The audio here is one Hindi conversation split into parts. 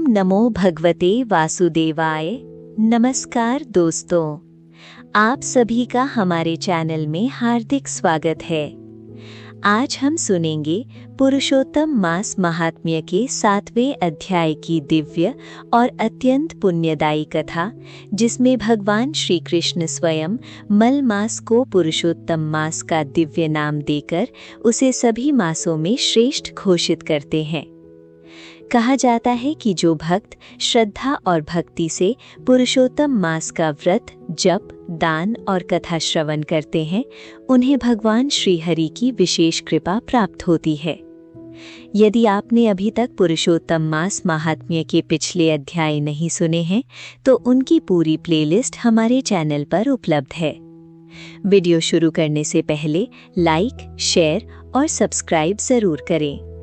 नमो भगवते वासुदेवाय। नमस्कार दोस्तों, आप सभी का हमारे चैनल में हार्दिक स्वागत है। आज हम सुनेंगे पुरुषोत्तम मास महात्म्य के 7वें अध्याय की दिव्य और अत्यंत पुण्यदायी कथा, जिसमें भगवान श्री कृष्ण स्वयं मल मास को पुरुषोत्तम मास का दिव्य नाम देकर उसे सभी मासों में श्रेष्ठ घोषित करते हैं। कहा जाता है कि जो भक्त श्रद्धा और भक्ति से पुरुषोत्तम मास का व्रत, जप, दान और कथा श्रवण करते हैं, उन्हें भगवान श्री हरि की विशेष कृपा प्राप्त होती है। यदि आपने अभी तक पुरुषोत्तम मास महात्म्य के पिछले अध्याय नहीं सुने हैं, तो उनकी पूरी प्लेलिस्ट हमारे चैनल पर उपलब्ध है। वीडियो शुरू करने से पहले लाइक, शेयर और सब्सक्राइब जरूर करें।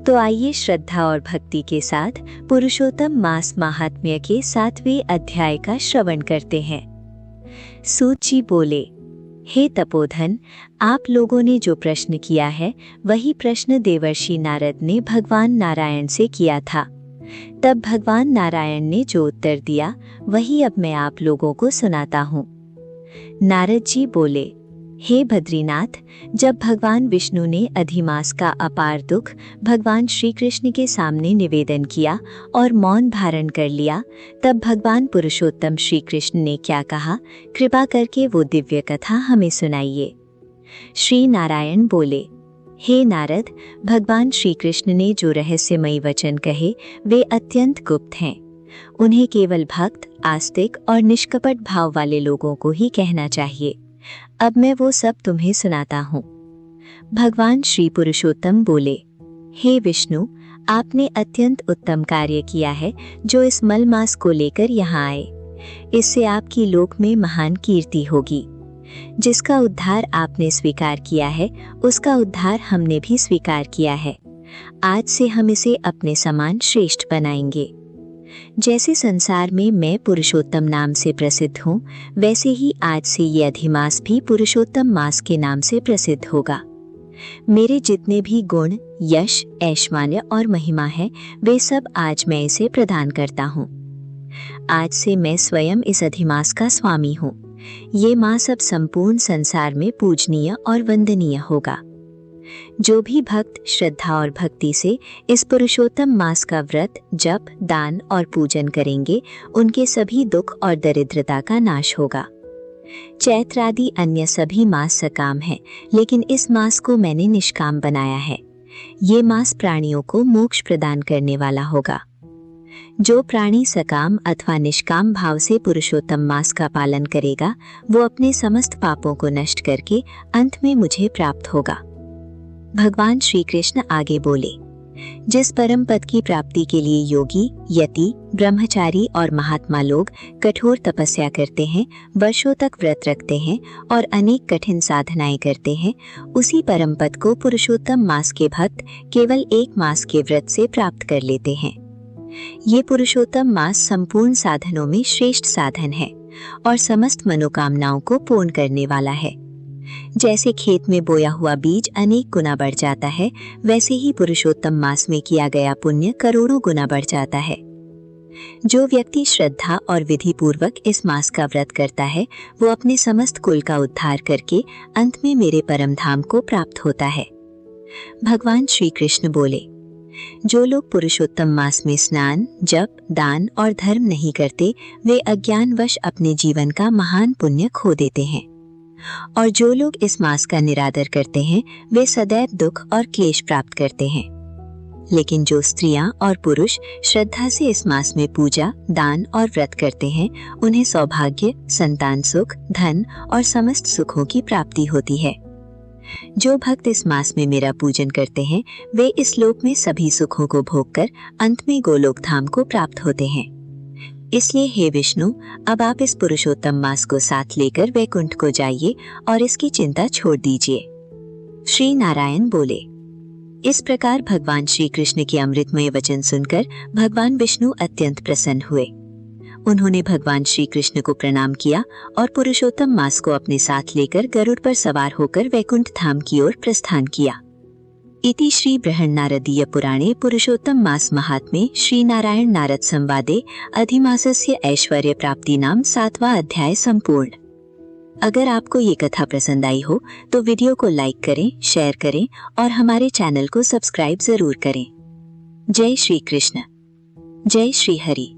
तो आइए श्रद्धा और भक्ति के साथ पुरुषोत्तम मास महात्म्य के 7वें अध्याय का श्रवण करते हैं। सूत जी बोले, हे तपोधन, आप लोगों ने जो प्रश्न किया है वही प्रश्न देवर्षि नारद ने भगवान नारायण से किया था। तब भगवान नारायण ने जो उत्तर दिया वही अब मैं आप लोगों को सुनाता हूँ। नारद जी बोले, हे बद्रीनाथ, जब भगवान विष्णु ने अधिमास का अपार दुख भगवान श्री कृष्ण के सामने निवेदन किया और मौन धारण कर लिया, तब भगवान पुरुषोत्तम श्री कृष्ण ने क्या कहा, कृपा करके वो दिव्य कथा हमें सुनाइए। श्री नारायण बोले, हे नारद, भगवान श्री कृष्ण ने जो रहस्यमयी वचन कहे वे अत्यंत गुप्त हैं। उन्हें केवल भक्त, आस्तिक और निष्कपट भाव वाले लोगों को ही कहना चाहिए। अब मैं वो सब तुम्हें सुनाता हूँ। भगवान श्री पुरुषोत्तम बोले, हे विष्णु, आपने अत्यंत उत्तम कार्य किया है जो इस मल मास को लेकर यहाँ आए। इससे आपकी लोक में महान कीर्ति होगी। जिसका उद्धार आपने स्वीकार किया है उसका उद्धार हमने भी स्वीकार किया है। आज से हम इसे अपने समान श्रेष्ठ बनाएंगे। जैसे संसार में मैं पुरुषोत्तम नाम से प्रसिद्ध हूँ, वैसे ही आज से ये अधिमास भी पुरुषोत्तम मास के नाम से प्रसिद्ध होगा। मेरे जितने भी गुण, यश, ऐश्वर्य और महिमा है, वे सब आज मैं इसे प्रदान करता हूँ। आज से मैं स्वयं इस अधिमास का स्वामी हूँ। ये मास अब संपूर्ण संसार में पूजनीय और वंदनीय होगा। जो भी भक्त श्रद्धा और भक्ति से इस पुरुषोत्तम मास का व्रत, जप, दान और पूजन करेंगे, उनके सभी दुख और दरिद्रता का नाश होगा। चैत्र आदि अन्य सभी मास सकाम हैं, लेकिन इस मास को मैंने निष्काम बनाया है। ये मास प्राणियों को मोक्ष प्रदान करने वाला होगा। जो प्राणी सकाम अथवा निष्काम भाव से पुरुषोत्तम मास का पालन करेगा, वो अपने समस्त पापों को नष्ट करके अंत में मुझे प्राप्त होगा। भगवान श्री कृष्ण आगे बोले, जिस परम पद की प्राप्ति के लिए योगी, यति, ब्रह्मचारी और महात्मा लोग कठोर तपस्या करते हैं, वर्षों तक व्रत रखते हैं और अनेक कठिन साधनाएं करते हैं, उसी परम पद को पुरुषोत्तम मास के भक्त केवल एक मास के व्रत से प्राप्त कर लेते हैं। ये पुरुषोत्तम मास संपूर्ण साधनों में श्रेष्ठ साधन है और समस्त मनोकामनाओं को पूर्ण करने वाला है। जैसे खेत में बोया हुआ बीज अनेक गुना बढ़ जाता है, वैसे ही पुरुषोत्तम मास में किया गया पुण्य करोड़ों गुना बढ़ जाता है। जो व्यक्ति श्रद्धा और विधि पूर्वक इस मास का व्रत करता है, वो अपने समस्त कुल का उद्धार करके अंत में मेरे परम धाम को प्राप्त होता है। भगवान श्री कृष्ण बोले, जो लोग पुरुषोत्तम मास में स्नान, जप, दान और धर्म नहीं करते, वे अज्ञानवश अपने जीवन का महान पुण्य खो देते हैं। और जो लोग इस मास का निरादर करते हैं, वे सदैव दुख और क्लेश प्राप्त करते हैं। लेकिन जो स्त्रियां और पुरुष श्रद्धा से इस मास में पूजा, दान और व्रत करते हैं, उन्हें सौभाग्य, संतान सुख, धन और समस्त सुखों की प्राप्ति होती है। जो भक्त इस मास में मेरा पूजन करते हैं, वे इस लोक में सभी सुखों को भोगकर अंत में गोलोक धाम को प्राप्त होते हैं। इसलिए हे विष्णु, अब आप इस पुरुषोत्तम मास को साथ लेकर वैकुंठ को जाइए और इसकी चिंता छोड़ दीजिए। श्री नारायण बोले। इस प्रकार भगवान श्री कृष्ण के अमृतमय वचन सुनकर भगवान विष्णु अत्यंत प्रसन्न हुए। उन्होंने भगवान श्री कृष्ण को प्रणाम किया और पुरुषोत्तम मास को अपने साथ लेकर गरुड़ पर सवार होकर वैकुंठ धाम की ओर प्रस्थान किया। इति श्री बृहन्नारदीय पुराणे पुरुषोत्तम मास महात्म्ये श्री नारायण नारद संवादे अधिमासस्य ऐश्वर्य प्राप्ति नाम 7वां अध्याय संपूर्ण। अगर आपको ये कथा पसंद आई हो तो वीडियो को लाइक करें, शेयर करें और हमारे चैनल को सब्सक्राइब जरूर करें। जय श्री कृष्ण, जय श्री हरि।